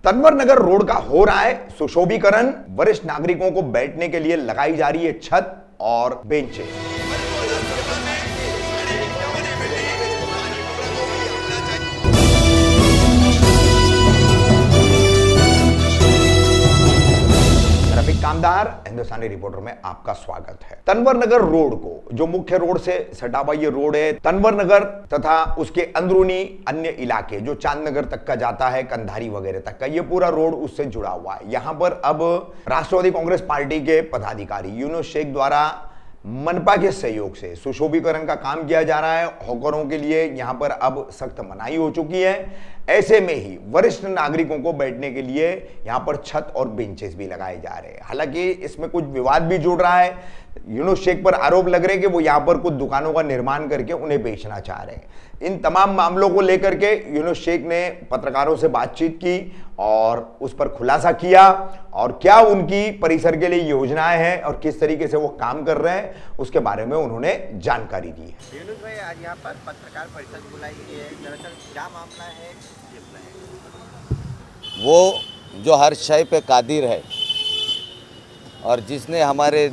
तंवर नगर road का हो रहा है सुशोभीकरण। वरिष्ठ नागरिकों को बैठने के लिए लगाई जा रही है छत और बेंचेस। रफीक कामदार हिंदुस्तानी रिपोर्टर में आपका स्वागत है। तंवर नगर रोड को, जो मुख्य रोड से सटा हुआ ये रोड है, तंवर नगर तथा उसके अंदरूनी अन्य इलाके जो चांदनगर तक का जाता है, कंधारी वगैरह तक का, ये पूरा रोड उससे जुड़ा हुआ है। यहां पर अब राष्ट्रवादी कांग्रेस पार्टी के पदाधिकारी यूनुस शेख द्वारा मनपा के सहयोग से सुशोभीकरण का काम किया जा रहा है। हॉकरों के लिए यहां पर अब सख्त मनाही हो चुकी है। ऐसे में ही वरिष्ठ नागरिकों को बैठने के लिए यहां पर छत और बेंचेस भी लगाए जा रहे हैं। हालांकि इसमें कुछ विवाद भी जुड़ रहा है। यूनुस शेख पर आरोप लग रहे हैं कि वो यहां पर कुछ दुकानों का निर्माण करके उन्हें बेचना चाह रहे हैं। इन तमाम मामलों को लेकर के यूनुस शेख ने पत्रकारों से बातचीत की और उस पर खुलासा किया और क्या उनकी परिसर के लिए योजनाएं हैं और किस तरीके से वो काम कर रहे हैं, उसके बारे में उन्होंने जानकारी दी है। यूनुस भाई, आज यहाँ पर पत्रकार परिषद बुलाई है, दरअसल क्या मामला है? वो जो हर शय पे कादिर है और जिसने हमारे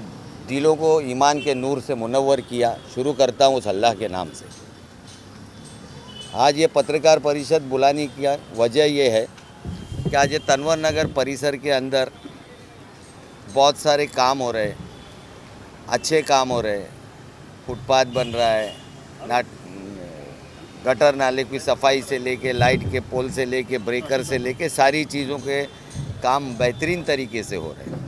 दिलों को ईमान के नूर से मुनव्वर किया, शुरू करता हूँ उस अल्लाह के नाम से। आज ये पत्रकार परिषद बुलाने की वजह ये है कि आज ये तंवर नगर परिसर के अंदर बहुत सारे काम हो रहे हैं, अच्छे काम हो रहे हैं। फुटपाथ बन रहा है, गटर नाले की सफाई से लेके लाइट के पोल से लेके ब्रेकर से लेके सारी चीज़ों के काम बेहतरीन तरीके से हो रहे हैं,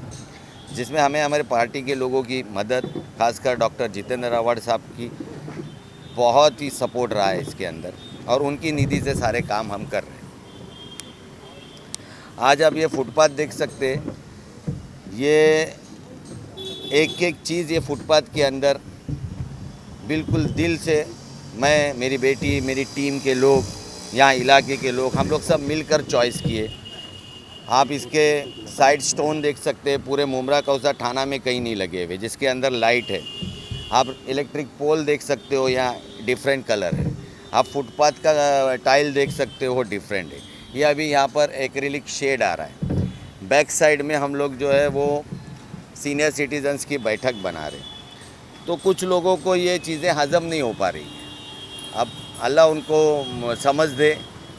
जिसमें हमें हमारे पार्टी के लोगों की मदद, खासकर डॉक्टर जितेंद्र रावत साहब की बहुत ही सपोर्ट रहा है इसके अंदर, और उनकी निधि से सारे काम हम कर रहे हैं। आज आप ये फुटपाथ देख सकते हैं, ये एक एक चीज़ ये फुटपाथ के अंदर बिल्कुल दिल से मैं, मेरी बेटी, मेरी टीम के लोग, यहाँ इलाके के लोग, हम लोग सब मिलकर चॉइस किए। आप इसके साइड स्टोन देख सकते हैं, पूरे मुमरा कौसा थाना में कहीं नहीं लगे हुए, जिसके अंदर लाइट है। आप इलेक्ट्रिक पोल देख सकते हो, यहाँ डिफरेंट कलर है। आप फुटपाथ का टाइल देख सकते हो, डिफरेंट है। ये अभी यहाँ पर एक्रिलिक शेड आ रहा है। बैक साइड में हम लोग जो है वो सीनियर सिटीजन्स की बैठक बना रहे हैं। तो कुछ लोगों को ये चीज़ें हज़म नहीं हो पा रही हैं। अब अल्लाह उनको समझ दे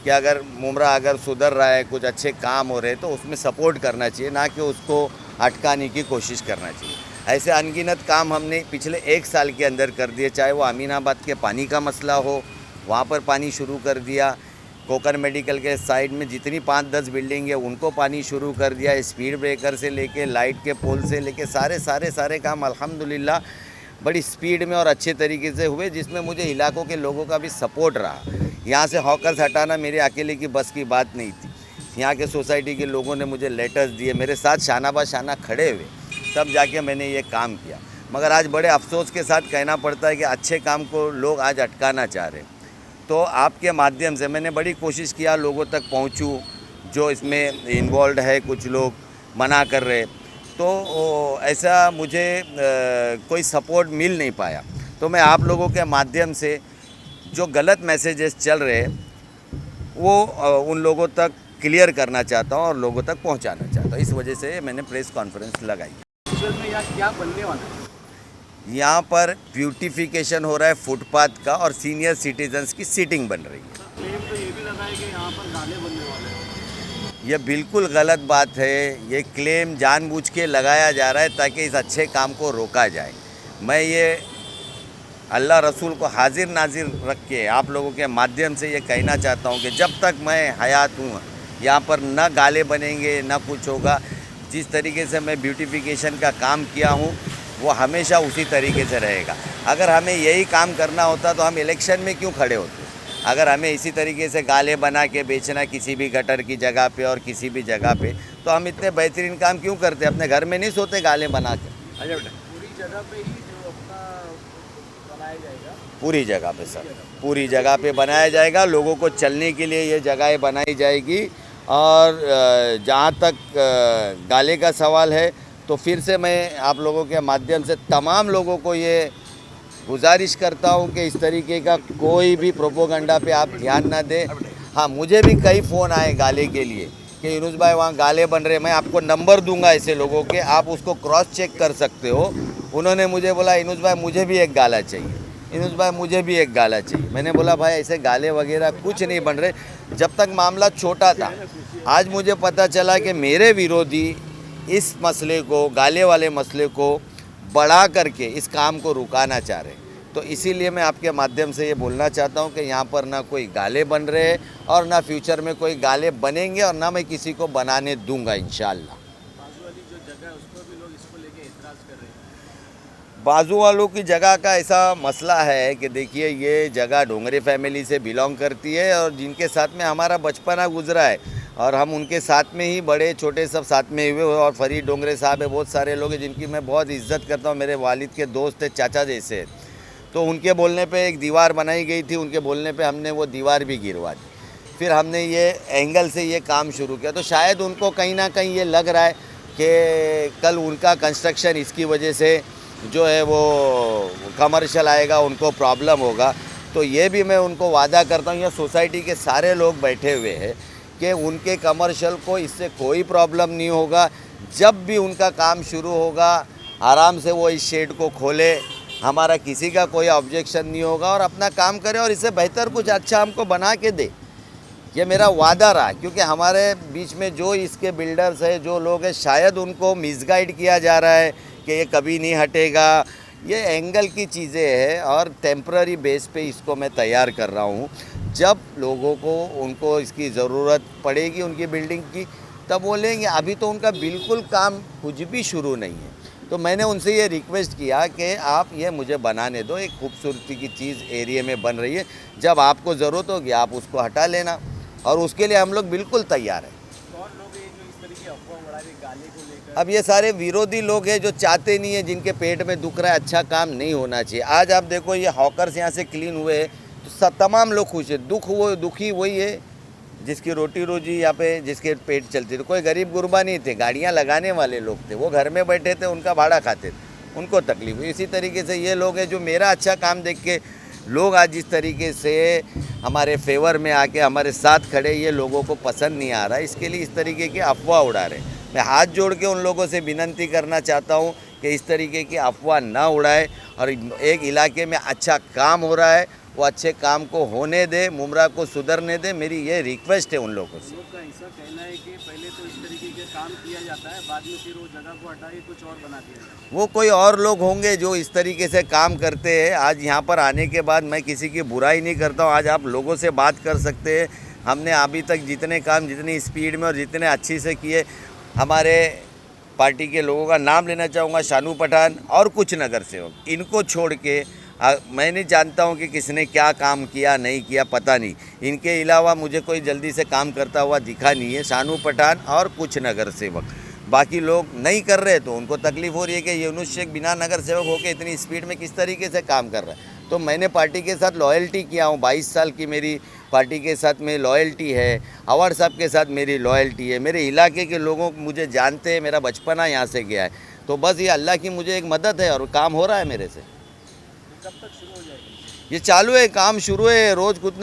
कि अगर मुमरा अगर सुधर रहा है, कुछ अच्छे काम हो रहे हैं, तो उसमें सपोर्ट करना चाहिए, ना कि उसको अटकाने की कोशिश करना चाहिए। ऐसे अनगिनत काम हमने पिछले 1 साल के अंदर कर दिए। चाहे वो अमीनाबाद के पानी का मसला हो, वहाँ पर पानी शुरू कर दिया। कोकर मेडिकल के साइड में जितनी 5-10 बिल्डिंग है उनको पानी शुरू कर दिया। स्पीड ब्रेकर से लेके लाइट के पोल से लेके सारे काम अल्हम्दुलिल्लाह बड़ी स्पीड में और अच्छे तरीके से हुए, जिसमें मुझे इलाकों के लोगों का भी सपोर्ट रहा। यहाँ से हॉकर्स हटाना मेरे अकेले की बस की बात नहीं थी। यहाँ के सोसाइटी के लोगों ने मुझे लेटर्स दिए, मेरे साथ शाना बा शाना खड़े हुए, तब जाके मैंने ये काम किया। मगर आज बड़े अफसोस के साथ कहना पड़ता है कि अच्छे काम को लोग आज अटकाना चाह रहे हैं। तो आपके माध्यम से मैंने बड़ी कोशिश किया लोगों तक पहुँचूँ, जो इसमें इन्वॉल्व है, कुछ लोग मना कर रहे, तो ऐसा मुझे कोई सपोर्ट मिल नहीं पाया। तो मैं आप लोगों के माध्यम से जो गलत मैसेजेस चल रहे हैं वो उन लोगों तक क्लियर करना चाहता हूं और लोगों तक पहुंचाना चाहता हूं। इस वजह से मैंने प्रेस कॉन्फ्रेंस लगाई। में यहाँ क्या बनने वाला है? यहाँ पर ब्यूटिफिकेशन हो रहा है फुटपाथ का, और सीनियर सिटीजन्स की सीटिंग बन रही है। क्लेम तो ये भी लगा है कि यहाँ पर गाले बनने वाले हैं। ये बिल्कुल गलत बात है। ये क्लेम जानबूझ के लगाया जा रहा है ताकि इस अच्छे काम को रोका जाए। मैं ये अल्लाह रसूल को हाजिर नाजिर रख के आप लोगों के माध्यम से ये कहना चाहता हूँ कि जब तक मैं हयात हूँ यहाँ पर न गाले बनेंगे, न कुछ होगा। जिस तरीके से मैं ब्यूटिफिकेशन का काम किया हूँ वो हमेशा उसी तरीके से रहेगा। अगर हमें यही काम करना होता तो हम इलेक्शन में क्यों खड़े होते? अगर हमें इसी तरीके से गाले बना के बेचना किसी भी गटर की जगह पे और किसी भी जगह पे, तो हम इतने बेहतरीन काम क्यों करते? अपने घर में नहीं सोते गाले बना के? अच्छा बेटा, पूरी जगह पे ही जो अपना बनाया जाएगा? पूरी जगह पे सर, पूरी जगह पे बनाया जाएगा। लोगों को चलने के लिए ये जगहें बनाई जाएगी। और जहाँ तक गाले का सवाल है, तो फिर से मैं आप लोगों के माध्यम से तमाम लोगों को ये गुजारिश करता हूँ कि इस तरीके का कोई भी प्रोपोगंडा पे आप ध्यान ना दें। हाँ, मुझे भी कई फ़ोन आए गाले के लिए कि यूनुस भाई वहाँ गाले बन रहे, मैं आपको नंबर दूंगा ऐसे लोगों के, आप उसको क्रॉस चेक कर सकते हो। उन्होंने मुझे बोला यूनुस भाई मुझे भी एक गाला चाहिए, यूनुस भाई मुझे भी एक गाला चाहिए। मैंने बोला भाई ऐसे गाले वगैरह कुछ नहीं बन रहे। जब तक मामला छोटा था, आज मुझे पता चला कि मेरे विरोधी इस मसले को, गाले वाले मसले को बढ़ा करके इस काम को रुकाना चाह रहे हैं। तो इसीलिए मैं आपके माध्यम से ये बोलना चाहता हूँ कि यहाँ पर ना कोई गाले बन रहे हैं और ना फ्यूचर में कोई गाले बनेंगे और ना मैं किसी को बनाने दूंगा इंशाल्लाह। बाजू वाली जो जगह है उसको भी लोग इसको लेके एतराज़ कर रहे हैं। बाजू वालों की जगह का ऐसा मसला है कि देखिए ये जगह डोंगरे फैमिली से बिलोंग करती है और जिनके साथ में हमारा बचपना गुजरा है और हम उनके साथ में ही बड़े छोटे सब साथ में हुए। और फरीद डोंगरे साहब है, बहुत सारे लोग हैं जिनकी मैं बहुत इज्जत करता हूँ, मेरे वालिद के दोस्त है, चाचा जैसे। तो उनके बोलने पे एक दीवार बनाई गई थी, उनके बोलने पे हमने वो दीवार भी गिरवा दी। फिर हमने ये एंगल से ये काम शुरू किया। तो शायद उनको कहीं ना कहीं ये लग रहा है कि कल उनका कंस्ट्रक्शन इसकी वजह से जो है वो कमर्शियल आएगा, उनको प्रॉब्लम होगा। तो ये भी मैं उनको वादा करता हूँ, या सोसाइटी के सारे लोग बैठे हुए हैं कि उनके कमर्शियल को इससे कोई प्रॉब्लम नहीं होगा। जब भी उनका काम शुरू होगा आराम से वो इस शेड को खोले, हमारा किसी का कोई ऑब्जेक्शन नहीं होगा और अपना काम करे और इससे बेहतर कुछ अच्छा हमको बना के दे। ये मेरा वादा रहा, क्योंकि हमारे बीच में जो इसके बिल्डर्स है, जो लोग हैं, शायद उनको मिसगाइड किया जा रहा है कि ये कभी नहीं हटेगा। ये एंगल की चीज़ें हैं और टेम्पररी बेस पे इसको मैं तैयार कर रहा हूँ। जब लोगों को उनको इसकी ज़रूरत पड़ेगी उनकी बिल्डिंग की, तब वो लेंगे। अभी तो उनका बिल्कुल काम कुछ भी शुरू नहीं है। तो मैंने उनसे ये रिक्वेस्ट किया कि आप ये मुझे बनाने दो, एक खूबसूरती की चीज़ एरिया में बन रही है, जब आपको ज़रूरत होगी आप उसको हटा लेना, और उसके लिए हम लोग बिल्कुल तैयार हैं। कौन लोग हैं जो इस तरह की अफवाह उड़ा रहे गाले को लेकर? अब ये सारे विरोधी लोग हैं जो चाहते नहीं है, जिनके पेट में दुख रहा है, अच्छा काम नहीं होना चाहिए। आज आप देखो ये हॉकर्स यहाँ से क्लीन हुए हैं तो तमाम लोग खुश है। दुखी वही है जिसकी रोटी रोजी यहाँ पे, जिसके पेट चलती थी। कोई गरीब गुरबा नहीं थे, गाड़ियाँ लगाने वाले लोग थे, वो घर में बैठे थे, उनका भाड़ा खाते थे, उनको तकलीफ हुई। इसी तरीके से ये लोग हैं जो मेरा अच्छा काम देख के लोग आज जिस तरीके से हमारे फेवर में आके हमारे साथ खड़े, ये लोगों को पसंद नहीं आ रहा। इसके लिए इस तरीके की अफवाह उड़ा रहे हैं। मैं हाथ जोड़ के उन लोगों से विनती करना चाहता हूँ कि इस तरीके की अफवाह ना उड़ाए और एक इलाके में अच्छा काम हो रहा है वो अच्छे काम को होने दे, मुमरा को सुधरने दे। मेरी ये रिक्वेस्ट है उन लोगों से। लोग का ऐसा कहना है कि पहले तो इस तरीके के काम किया जाता है, बाद में फिर वो जगह को हटा के कुछ और बना दिया जाता है। वो कोई और लोग होंगे जो इस तरीके से काम करते हैं। आज यहाँ पर आने के बाद मैं किसी की बुराई नहीं करता हूँ। आज आप लोगों से बात कर सकते हैं। हमने अभी तक जितने काम जितनी स्पीड में और जितने अच्छी से किए, हमारे पार्टी के लोगों का नाम लेना चाहूँगा, शानू पठान और कुछ नगर सेवक, इनको छोड़ के मैं नहीं जानता हूँ कि किसने क्या काम किया नहीं किया, पता नहीं। इनके अलावा मुझे कोई जल्दी से काम करता हुआ दिखा नहीं है। शानू पठान और कुछ नगर सेवक, बाकी लोग नहीं कर रहे तो उनको तकलीफ़ हो रही है कि यूनुस शेख बिना नगर सेवक होकर इतनी स्पीड में किस तरीके से काम कर रहा है। तो मैंने पार्टी के साथ लॉयल्टी किया हूँ, 22 साल की मेरी पार्टी के साथ में लॉयल्टी है। अवार्ड साहब के साथ मेरी लॉयल्टी है। मेरे इलाके के लोगों मुझे जानते हैं, मेरा बचपना यहाँ से गया है। तो बस ये अल्लाह की मुझे एक मदद है और काम हो रहा है मेरे से। कब तक शुरू हो जाएगी? ये चालू है, काम शुरू है। रोज़ कुछ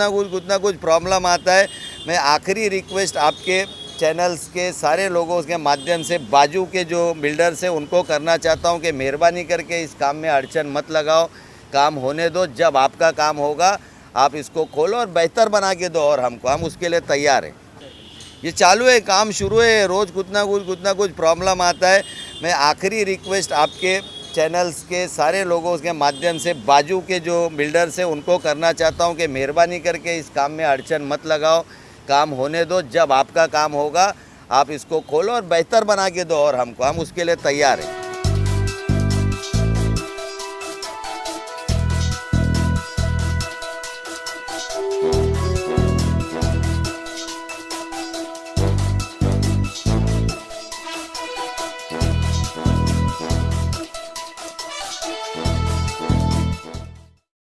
ना कुछ प्रॉब्लम आता है। मैं आखिरी रिक्वेस्ट आपके चैनल्स के सारे लोगों के माध्यम से बाजू के जो बिल्डर्स हैं उनको करना चाहता हूं कि मेहरबानी करके इस काम में अड़चन मत लगाओ, काम होने दो। जब आपका काम होगा आप इसको खोलो और बेहतर बना के दो, और हम उसके लिए तैयार हैं। ये चालू है, काम शुरू है। रोज़ कुछ ना कुछ प्रॉब्लम आता है। मैं आखिरी रिक्वेस्ट आपके चैनल्स के सारे लोगों के माध्यम से बाजू के जो बिल्डर्स हैं उनको करना चाहता हूं कि मेहरबानी करके इस काम में अड़चन मत लगाओ, काम होने दो। जब आपका काम होगा आप इसको खोलो और बेहतर बना के दो, और हम उसके लिए तैयार हैं।